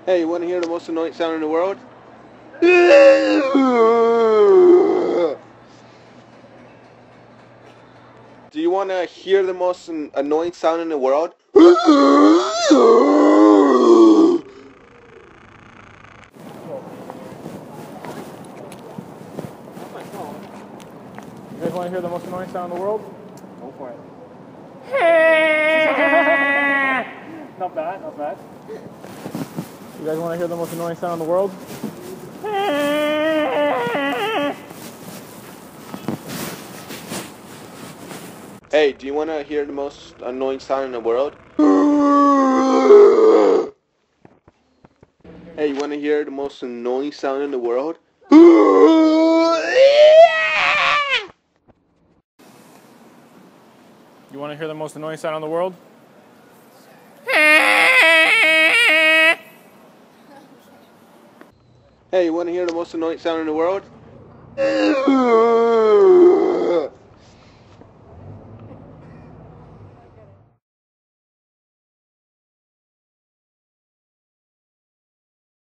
Hey, you want to hear the most annoying sound in the world? Do you want to hear the most annoying sound in the world? You guys want to hear the most annoying sound in the world? Go for it. Not bad, not bad. You guys want to hear the most annoying sound in the world? Hey, do you want to hear the most annoying sound in the world? Hey, you want to hear the most annoying sound in the world? You want to hear the most annoying sound in the world? Hey, you want to hear the most annoying sound in the world?